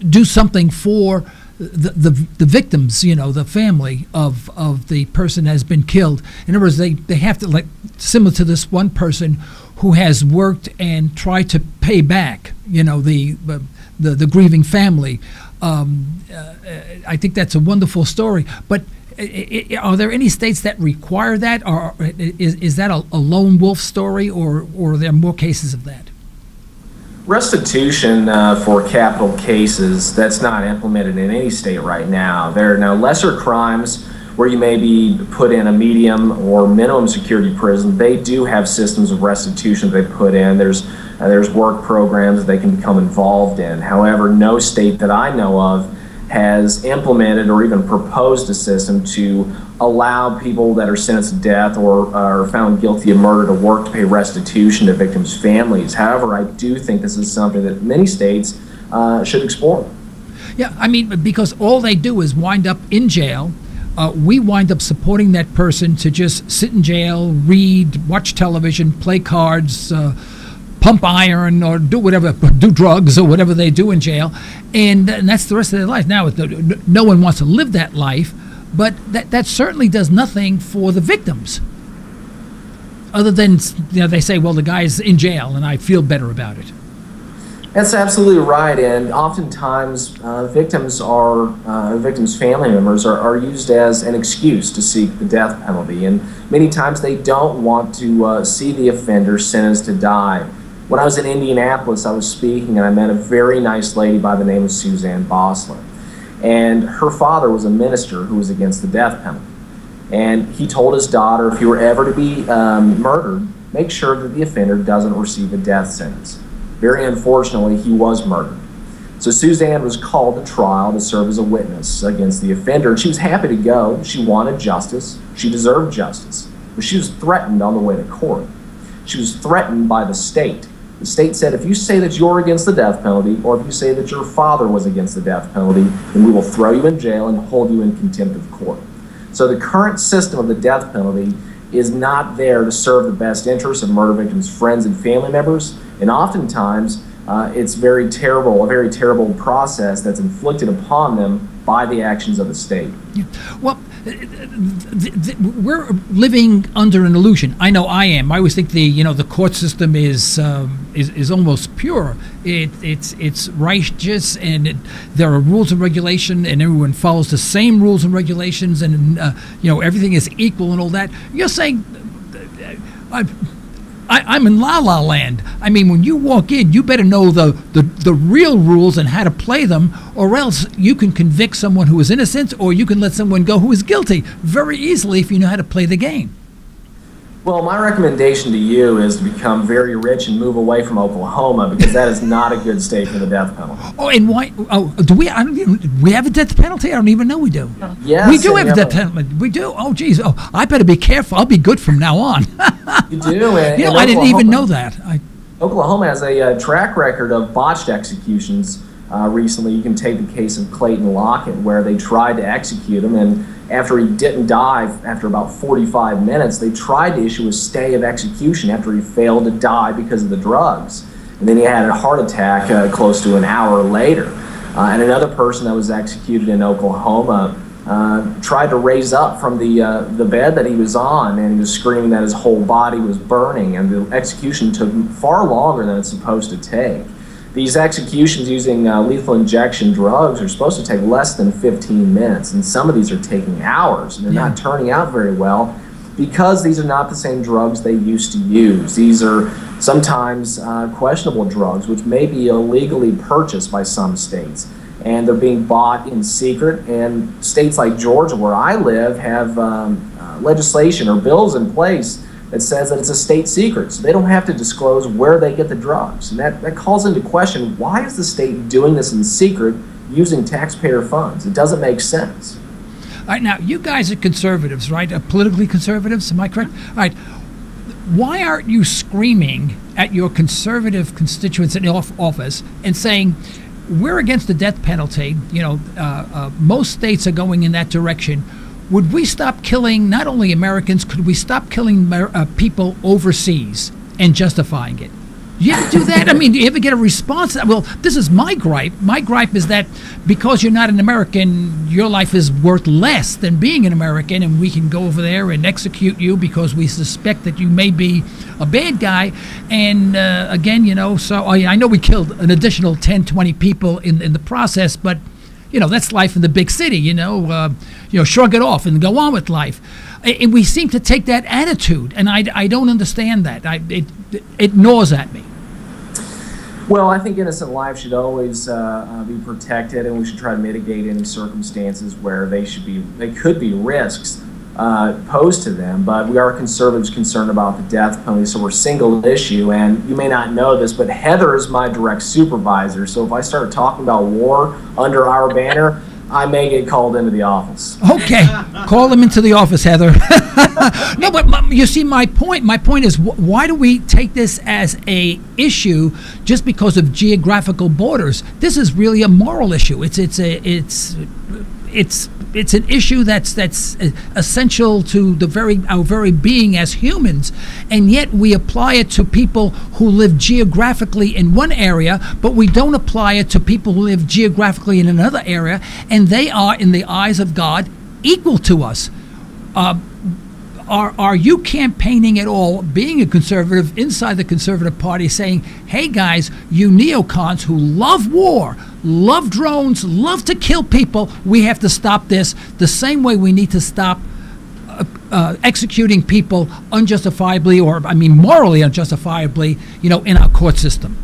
[SPEAKER 3] do something for the victims, the family of the person that has been killed? In other words, they have to, like, similar to this one person who has worked and tried to pay back, the grieving family. I think that's a wonderful story, but are there any states that require that, or is that a lone wolf story, or are there more cases of that?
[SPEAKER 4] Restitution for capital cases, that's not implemented in any state right now. There are now lesser crimes where you may be put in a medium or minimum security prison. They do have systems of restitution they put in. There's work programs they can become involved in. However, no state that I know of has implemented or even proposed a system to allow people that are sentenced to death or are found guilty of murder to work to pay restitution to victims' families. However, I do think this is something that many states should explore.
[SPEAKER 3] Yeah, I mean, because all they do is wind up in jail. We wind up supporting that person to just sit in jail, read, watch television, play cards, pump iron, or do whatever, do drugs or whatever they do in jail, and that's the rest of their life. Now, no one wants to live that life, but that certainly does nothing for the victims, other than they say, well, the guy's in jail and I feel better about it.
[SPEAKER 4] That's absolutely right, and oftentimes victims' family members are used as an excuse to seek the death penalty, and many times they don't want to see the offender sentenced to die. When I was in Indianapolis, I was speaking, and I met a very nice lady by the name of Suzanne Bossler. And her father was a minister who was against the death penalty. And he told his daughter, if you were ever to be murdered, make sure that the offender doesn't receive a death sentence. Very unfortunately, he was murdered. So Suzanne was called to trial to serve as a witness against the offender, and she was happy to go. She wanted justice. She deserved justice. But she was threatened on the way to court. She was threatened by the state. The state said, if you say that you're against the death penalty, or if you say that your father was against the death penalty, then we will throw you in jail and hold you in contempt of court. So the current system of the death penalty is not there to serve the best interests of murder victims' friends and family members, and oftentimes it's a very terrible process that's inflicted upon them by the actions of the state.
[SPEAKER 3] Yeah. Well, we're living under an illusion. I know I am. I always think the court system is almost pure. It's righteous, and there are rules and regulation, and everyone follows the same rules and regulations, and everything is equal and all that. You're saying I'm in La La Land. I mean, when you walk in, you better know the real rules and how to play them, or else you can convict someone who is innocent, or you can let someone go who is guilty very easily if you know how to play the game.
[SPEAKER 4] Well, my recommendation to you is to become very rich and move away from Oklahoma, because that is not a good state for the death penalty.
[SPEAKER 3] Oh, and why? Oh, do we? We have a death penalty? I don't even know we do.
[SPEAKER 4] Yes,
[SPEAKER 3] we do have a death penalty. We do. Oh, geez. Oh, I better be careful. I'll be good from now on.
[SPEAKER 4] You do. And
[SPEAKER 3] I didn't even know that.
[SPEAKER 4] Oklahoma has a track record of botched executions. Recently, you can take the case of Clayton Lockett, where they tried to execute him, and after he didn't die, after about 45 minutes, they tried to issue a stay of execution after he failed to die because of the drugs. And then he had a heart attack close to an hour later. And another person that was executed in Oklahoma tried to raise up from the bed that he was on, and he was screaming that his whole body was burning, and the execution took far longer than it's supposed to take. These executions using lethal injection drugs are supposed to take less than 15 minutes, and some of these are taking hours, and they're not turning out very well because these are not the same drugs they used to use. These are sometimes questionable drugs, which may be illegally purchased by some states, and they're being bought in secret, and states like Georgia, where I live, have legislation or bills in place that says that it's a state secret, so they don't have to disclose where they get the drugs. And that calls into question, why is the state doing this in secret using taxpayer funds? It doesn't make sense.
[SPEAKER 3] All right, now, you guys are conservatives, right? Politically conservatives, am I correct? All right, why aren't you screaming at your conservative constituents in office and saying, we're against the death penalty, most states are going in that direction. Would we stop killing not only Americans, could we stop killing people overseas and justifying it? You ever do that? I mean, do you ever get a response? Well, this is my gripe. My gripe is that because you're not an American, your life is worth less than being an American, and we can go over there and execute you because we suspect that you may be a bad guy. And again, so I know we killed an additional 10, 20 people in the process, but that's life in the big city, shrug it off and go on with life. And we seem to take that attitude, and I don't understand that. It gnaws at me.
[SPEAKER 4] Well, I think innocent life should always be protected, and we should try to mitigate any circumstances where they could be risks posed to them. But we are conservatives concerned about the death penalty, so we're single issue. And you may not know this, but Heather is my direct supervisor. So if I start talking about war under our banner, I may get called into the office.
[SPEAKER 3] Okay, call them into the office, Heather. No, but you see, my point is, why do we take this as a issue just because of geographical borders? This is really a moral issue. It's an issue that's essential to our very being as humans, and yet we apply it to people who live geographically in one area, but we don't apply it to people who live geographically in another area, and they are, in the eyes of God, equal to us. Are you campaigning at all, being a conservative inside the Conservative Party, saying, hey guys, you neocons who love war, love drones, love to kill people, we have to stop this the same way we need to stop executing people unjustifiably, morally unjustifiably, in our court system?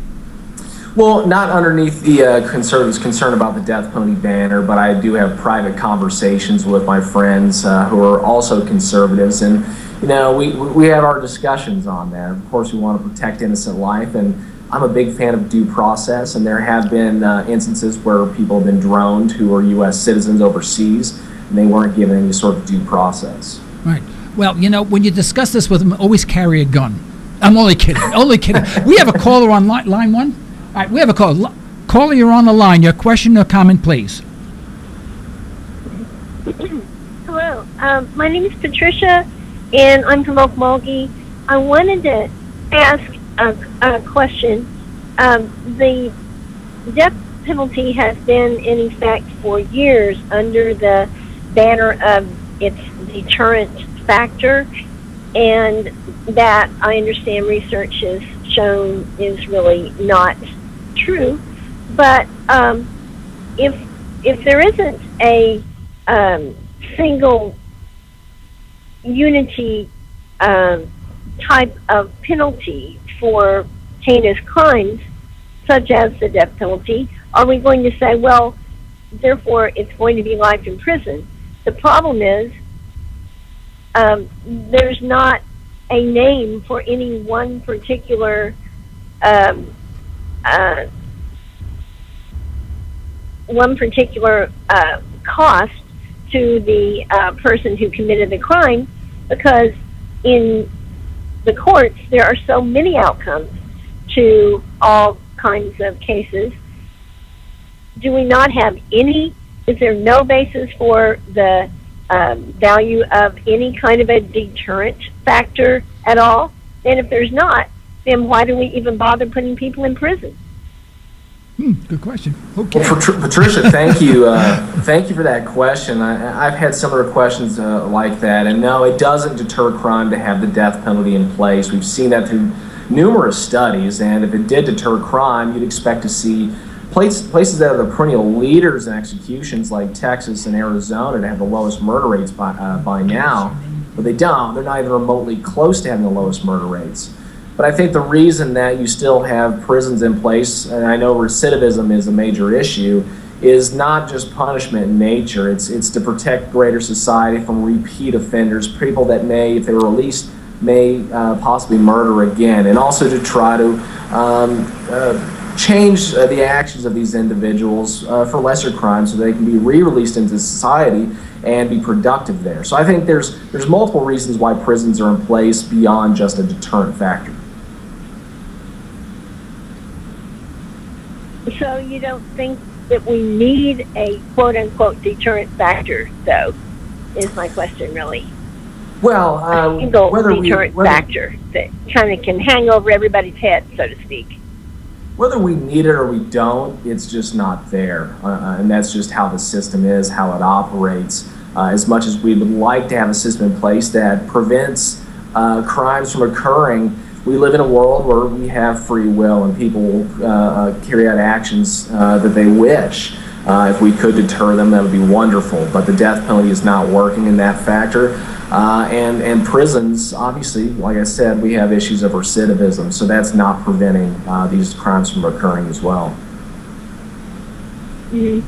[SPEAKER 4] Well, not underneath the conservatives' concern about the death penalty banner, but I do have private conversations with my friends who are also conservatives, and we have our discussions on that. Of course, we want to protect innocent life, and I'm a big fan of due process, and there have been instances where people have been droned who are U.S. citizens overseas, and they weren't given any sort of due process.
[SPEAKER 3] Right. Well, when you discuss this with them, always carry a gun. I'm only kidding. Only kidding. We have a caller on line one. All right, we have a call. Caller, you're on the line. Your question or comment, please.
[SPEAKER 9] Hello. My name is Patricia, and I'm from Okmulgee. I wanted to ask a question. The death penalty has been in effect for years under the banner of its deterrent factor, and that I understand research has shown is really not true. But if there isn't a single unity type of penalty for heinous crimes, such as the death penalty, are we going to say, well, therefore it's going to be life in prison? The problem is there's not a name for any one particular cost to the person who committed the crime, because in the courts there are so many outcomes to all kinds of cases. Do we not have any? Is there no basis for the value of any kind of a deterrent factor at all? And if there's not, then why do we even bother putting people in prison?
[SPEAKER 3] Good question. Okay.
[SPEAKER 4] Well, Patricia, thank you. Thank you for that question. I've had similar questions like that. And no, it doesn't deter crime to have the death penalty in place. We've seen that through numerous studies. And if it did deter crime, you'd expect to see places that are the perennial leaders in executions, like Texas and Arizona, to have the lowest murder rates by now. But they don't. They're not even remotely close to having the lowest murder rates. But I think the reason that you still have prisons in place, and I know recidivism is a major issue, is not just punishment in nature. It's to protect greater society from repeat offenders, people that may, if they were released, may possibly murder again, and also to try to change the actions of these individuals for lesser crimes so they can be re-released into society and be productive there. So I think there's multiple reasons why prisons are in place beyond just a deterrent factor.
[SPEAKER 9] So you don't think that we need a quote-unquote deterrent factor, though, is my question, really.
[SPEAKER 4] Well,
[SPEAKER 9] single deterrent factor that kind of can hang over everybody's head, so to speak.
[SPEAKER 4] Whether we need it or we don't, it's just not there. And that's just how the system is, how it operates. As much as we would like to have a system in place that prevents crimes from occurring, we live in a world where we have free will and people will carry out actions that they wish. If we could deter them, that would be wonderful. But the death penalty is not working in that factor. And prisons, obviously, like I said, we have issues of recidivism, so that's not preventing these crimes from occurring as well.
[SPEAKER 9] Mm-hmm.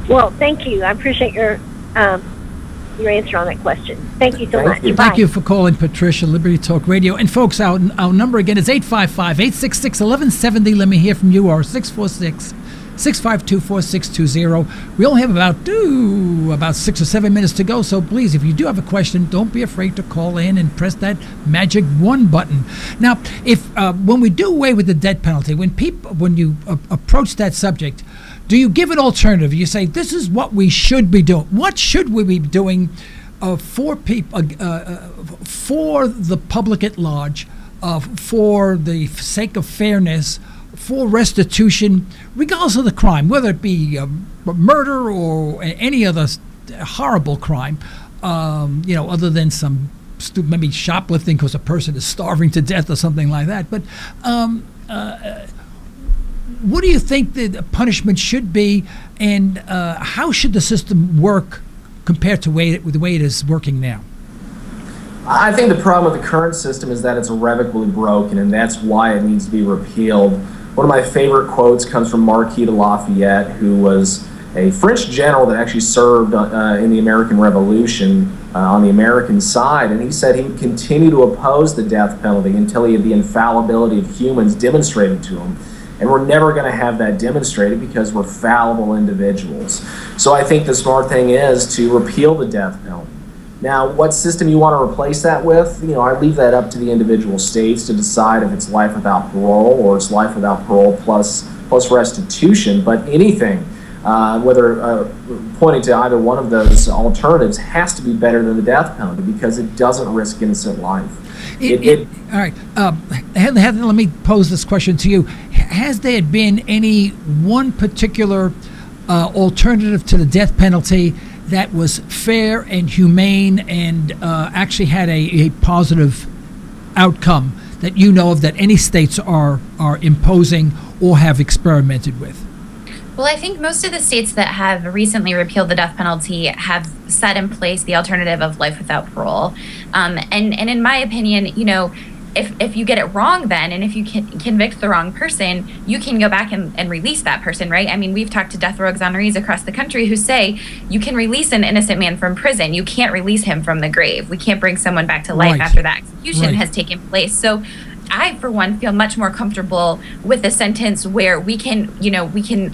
[SPEAKER 9] Well, thank you. I appreciate your answer on that question. Thank you so much.
[SPEAKER 3] Thank you for calling, Patricia, Liberty Talk Radio. And folks, our number again is 855-866-1170. Let me hear from you, or 646-652-4620. We only have about 6 or 7 minutes to go, so please, if you do have a question, don't be afraid to call in and press that magic 1 button. Now, if when we do away with the death penalty, when you approach that subject, do you give an alternative? You say, this is what we should be doing. What should we be doing for people, for the public at large, for the sake of fairness, for restitution, regardless of the crime, whether it be murder or any other horrible crime, other than some maybe shoplifting because a person is starving to death or something like that. But what do you think the punishment should be, and how should the system work compared to the way it is working now?
[SPEAKER 4] I think the problem with the current system is that it's irrevocably broken, and that's why it needs to be repealed. One of my favorite quotes comes from Marquis de Lafayette, who was a French general that actually served in the American Revolution on the American side, and he said he would continue to oppose the death penalty until he had the infallibility of humans demonstrated to him. And we're never going to have that demonstrated because we're fallible individuals. So I think the smart thing is to repeal the death penalty. Now, what system you want to replace that with, I leave that up to the individual states to decide if it's life without parole or it's life without parole plus restitution. But anything whether pointing to either one of those alternatives has to be better than the death penalty because it doesn't risk innocent life.
[SPEAKER 3] All right. Heather, let me pose this question to you. Has there been any one particular alternative to the death penalty that was fair and humane and actually had a positive outcome that you know of that any states are imposing or have experimented with?
[SPEAKER 5] Well, I think most of the states that have recently repealed the death penalty have set in place the alternative of life without parole. And in my opinion, if you get it wrong then, and if you can convict the wrong person, you can go back and release that person, right? I mean, we've talked to death row exonerees across the country who say you can release an innocent man from prison. You can't release him from the grave. We can't bring someone back to life after that execution has taken place. So I, for one, feel much more comfortable with a sentence where we can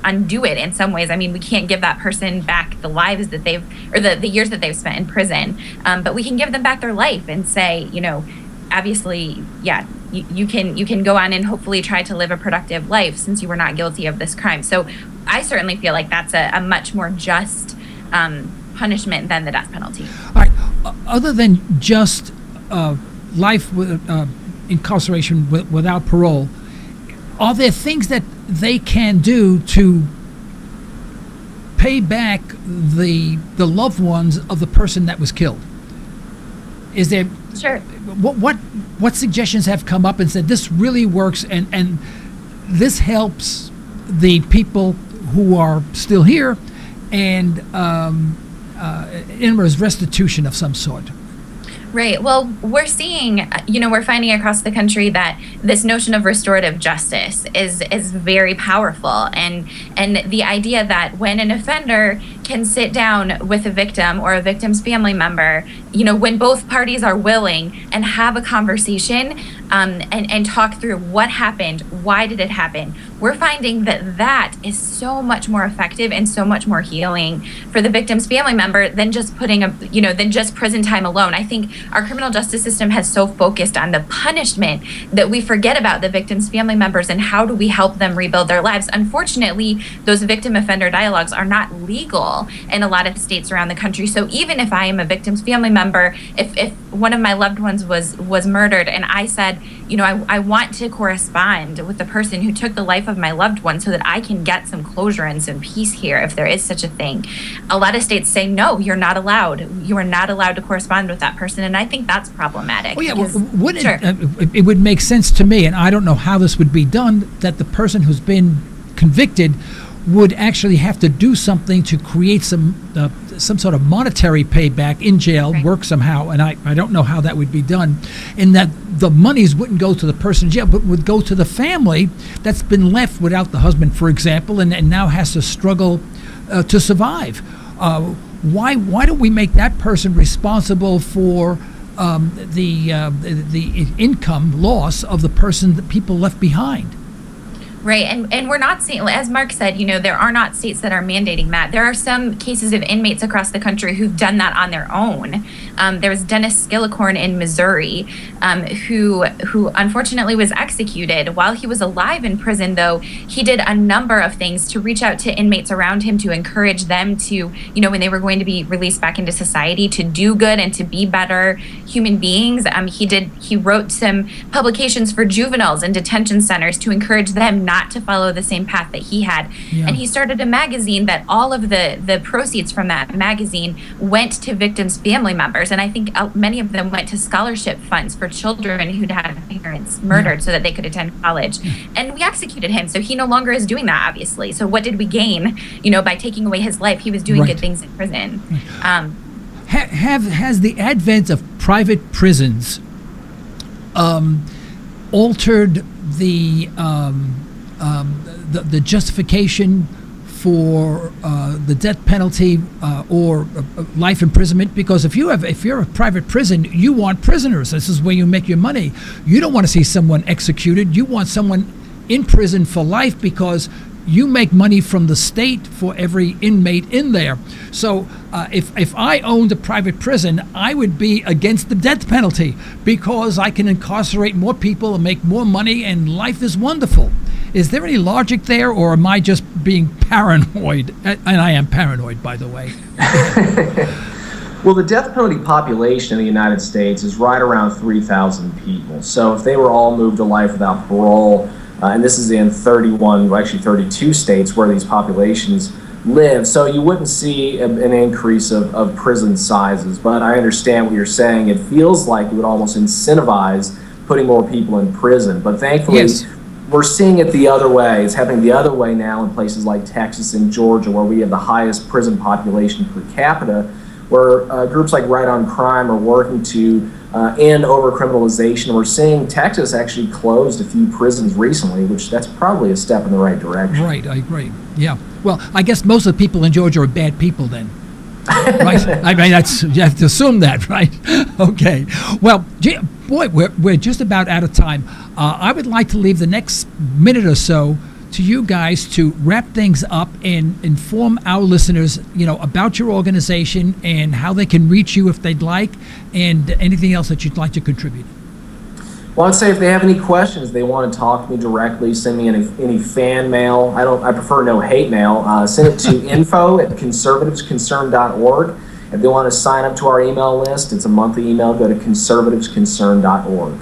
[SPEAKER 5] undo it in some ways. I mean, we can't give that person back the lives that the years that they've spent in prison, but we can give them back their life and say, obviously, you can go on and hopefully try to live a productive life since you were not guilty of this crime. So I certainly feel like that's a much more just punishment than the death penalty.
[SPEAKER 3] All right. Other than just life with incarceration without parole, are there things that they can do to pay back the loved ones of the person that was killed? Is there?
[SPEAKER 5] Sure.
[SPEAKER 3] What suggestions have come up and said this really works and this helps the people who are still here and there's restitution of some sort?
[SPEAKER 5] Right. Well, we're seeing, we're finding across the country that this notion of restorative justice is very powerful. And the idea that when an offender can sit down with a victim or a victim's family member, when both parties are willing and have a conversation and talk through what happened, why did it happen, we're finding that is so much more effective and so much more healing for the victim's family member than just than just prison time alone. I think our criminal justice system has so focused on the punishment that we forget about the victim's family members and how do we help them rebuild their lives. Unfortunately, those victim offender dialogues are not legal in a lot of states around the country. So even if I am a victim's family member, if one of my loved ones was murdered and I said, I want to correspond with the person who took the life of my loved one so that I can get some closure and some peace here, if there is such a thing. A lot of states say, no, you're not allowed. You are not allowed to correspond with that person. And I think that's problematic.
[SPEAKER 3] Well, it would make sense to me, and I don't know how this would be done, that the person who's been convicted would actually have to do something to create some sort of monetary payback in jail, work somehow, and I don't know how that would be done, and that the monies wouldn't go to the person in jail, but would go to the family that's been left without the husband, for example, and now has to struggle to survive. Why don't we make that person responsible for the income loss of the person that people left behind?
[SPEAKER 5] Right. And we're not seeing, as Mark said, there are not states that are mandating that. There are some cases of inmates across the country who've done that on their own. There was Dennis Skillicorn in Missouri, who unfortunately was executed. While he was alive in prison, though, he did a number of things to reach out to inmates around him to encourage them to, when they were going to be released back into society, to do good and to be better human beings. He wrote some publications for juveniles in detention centers to encourage them not to follow the same path that he had. Yeah. And he started a magazine that all of the proceeds from that magazine went to victims' family members. And I think many of them went to scholarship funds for children who'd had parents murdered so that they could attend college. And we executed him. So he no longer is doing that, obviously. So what did we gain, by taking away his life? He was doing good things in prison.
[SPEAKER 3] Has the advent of private prisons altered the justification for the death penalty or life imprisonment? Because if you're a private prison, you want prisoners. This is where you make your money. You don't want to see someone executed. You want someone in prison for life because you make money from the state for every inmate in there. So if I owned a private prison, I would be against the death penalty because I can incarcerate more people and make more money, and life is wonderful. Is there any logic there, or am I just being paranoid? And I am paranoid, by the way.
[SPEAKER 4] Well, the death penalty population in the United States is right around 3,000 people. So if they were all moved to life without parole, and this is in 32 states where these populations live, so you wouldn't see an increase of prison sizes. But I understand what you're saying. It feels like it would almost incentivize putting more people in prison. But thankfully,
[SPEAKER 3] Yes.
[SPEAKER 4] we're seeing it the other way. It's happening the other way now in places like Texas and Georgia, where we have the highest prison population per capita, where groups like Right on Crime are working to end overcriminalization. We're seeing Texas actually closed a few prisons recently, which that's probably a step in the right direction.
[SPEAKER 3] Right, I agree. Yeah. Well, I guess most of the people in Georgia are bad people then. Right? I mean, you have to assume that, right? Okay. Well, boy, we're just about out of time. I would like to leave the next minute or so to you guys to wrap things up and inform our listeners, about your organization and how they can reach you if they'd like, and anything else that you'd like to contribute.
[SPEAKER 4] Well, I'd say if they have any questions, they want to talk to me directly, send me any fan mail. I prefer no hate mail. Send it to info@conservativesconcern.org. If they want to sign up to our email list, it's a monthly email. Go to conservativesconcern.org.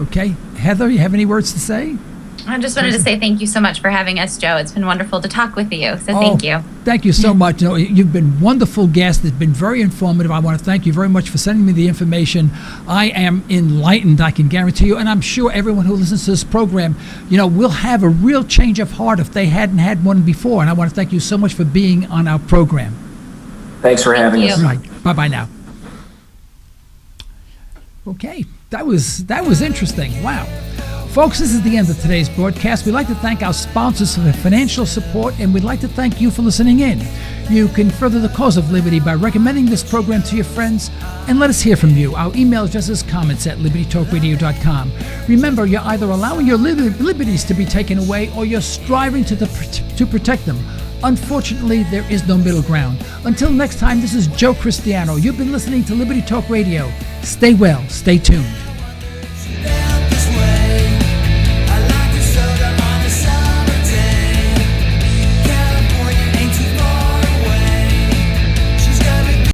[SPEAKER 3] Okay. Heather, you have any words to say?
[SPEAKER 5] I just wanted to say thank you so much for having us, Joe. It's been wonderful to talk with you, so thank you.
[SPEAKER 3] Thank you so much. You've been wonderful guest. It's been very informative. I want to thank you very much for sending me the information. I am enlightened, I can guarantee you, and I'm sure everyone who listens to this program, will have a real change of heart if they hadn't had one before, and I want to thank you so much for being on our program.
[SPEAKER 4] Thanks for having us.
[SPEAKER 3] Right. Bye-bye now. Okay. That was interesting. Wow. Folks, this is the end of today's broadcast. We'd like to thank our sponsors for their financial support, and we'd like to thank you for listening in. You can further the cause of liberty by recommending this program to your friends, and let us hear from you. Our email address is comments@libertytalkradio.com. Remember, you're either allowing your liberties to be taken away, or you're striving to protect them. Unfortunately, there is no middle ground. Until next time, this is Joe Cristiano. You've been listening to Liberty Talk Radio. Stay well, stay tuned.